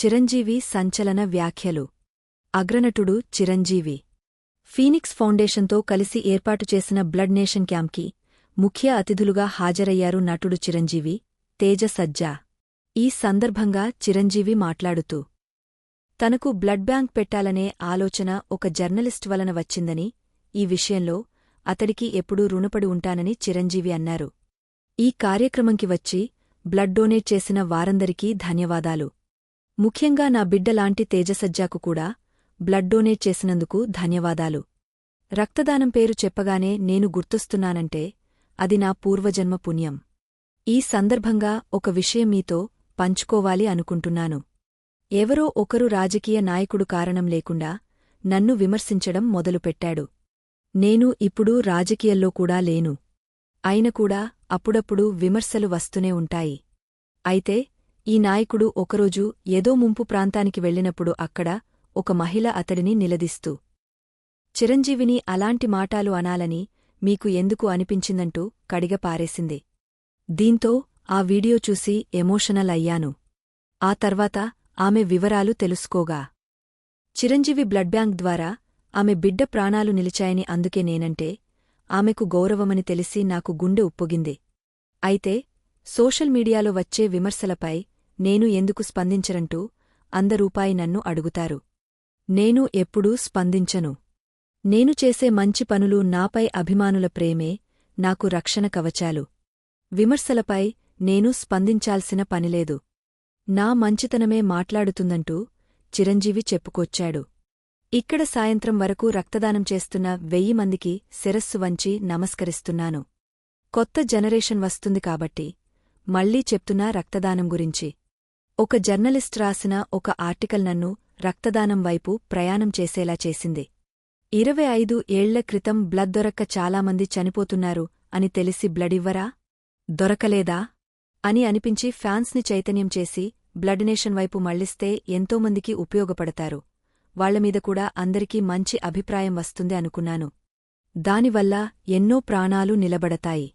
చిరంజీవి సంచలన వ్యాఖ్యలు. అగ్రనటుడు చిరంజీవి ఫీనిక్స్ ఫౌండేషన్తో కలిసి ఏర్పాటు చేసిన బ్లడ్ నేషన్ క్యాంప్కి ముఖ్య అతిథులుగా హాజరయ్యారు నటుడు చిరంజీవి, తేజ సజ్జా. ఈ సందర్భంగా చిరంజీవి మాట్లాడుతూ, తనకు బ్లడ్ బ్యాంక్ పెట్టాలనే ఆలోచన ఒక జర్నలిస్ట్ వలన వచ్చిందని, ఈ విషయంలో అతడికి ఎప్పుడూ రుణపడి ఉంటానని చిరంజీవి అన్నారు. ఈ కార్యక్రమంకి వచ్చి బ్లడ్ డొనేట్ చేసిన వారందరికీ ధన్యవాదాలు. ముఖ్యంగా నా బిడ్డలాంటి తేజసజ్జాకు కూడా బ్లడ్ డొనేట్ చేసినందుకు ధన్యవాదాలు. రక్తదానం పేరు చెప్పగానే నేను గుర్తొస్తున్నానంటే అది నా పూర్వజన్మ పుణ్యం. ఈ సందర్భంగా ఒక విషయం మీతో పంచుకోవాలి అనుకుంటున్నాను. ఎవరో ఒకరు రాజకీయ నాయకుడు కారణం లేకుండా నన్ను విమర్శించడం మొదలుపెట్టాడు. నేను ఇప్పుడు రాజకీయాల్లో కూడా లేను. అయినకూడా అప్పుడప్పుడు విమర్శలు వస్తూనే ఉంటాయి. అయితే ఈ నాయకుడు ఒకరోజు ఏదో ముంపు ప్రాంతానికి వెళ్ళినప్పుడు అక్కడ ఒక మహిళ అతడిని నిలదీస్తూ, చిరంజీవిని అలాంటి మాటాలు అనాలని మీకు ఎందుకు అనిపించిందంటూ కడిగ పారేసింది. దీంతో ఆ వీడియో చూసి ఎమోషనల్ అయ్యాను. ఆ తర్వాత ఆమె వివరాలు తెలుసుకోగా చిరంజీవి బ్లడ్ బ్యాంక్ ద్వారా ఆమె బిడ్డ ప్రాణాలు నిలిచాయని, అందుకే నేనంటే ఆమెకు గౌరవమని తెలిసి నాకు గుండె ఉప్పొగింది. అయితే సోషల్ మీడియాలో వచ్చే విమర్శలపై నేను ఎందుకు స్పందించరంటూ అందరూపాయి నన్ను అడుగుతారు. నేను ఎప్పుడూ స్పందించను. నేను చేసే మంచి పనులు, నాపై అభిమానుల ప్రేమే నాకు రక్షణ కవచాలు. విమర్శలపై నేను స్పందించాల్సిన పనిలేదు. నా మంచితనమే మాట్లాడుతుందంటూ చిరంజీవి చెప్పుకొచ్చాడు. ఇక్కడ సాయంత్రం వరకు రక్తదానం చేస్తున్న 1000 మందికి శిరస్సు వంచి నమస్కరిస్తున్నాను. కొత్త జనరేషన్ వస్తుంది కాబట్టి మళ్లీ చెప్తున్నా రక్తదానం గురించి. ఒక జర్నలిస్ట్ రాసిన ఒక ఆర్టికల్ నన్ను రక్తదానం వైపు ప్రయాణం చేసేలా చేసింది. 25 ఏళ్ల క్రితం బ్లడ్ దొరక్క చాలామంది చనిపోతున్నారు అని తెలిసి బ్లడ్ ఇవ్వరా? దొరకలేదా? అని అనిపించి ఫ్యాన్స్ని చైతన్యం చేసి బ్లడ్ నేషన్ వైపు మళ్లిస్తే ఎంతోమందికి ఉపయోగపడతారు. వాళ్లమీద కూడా అందరికీ మంచి అభిప్రాయం వస్తుంది అనుకున్నాను. దానివల్ల ఎన్నో ప్రాణాలు నిలబడతాయి.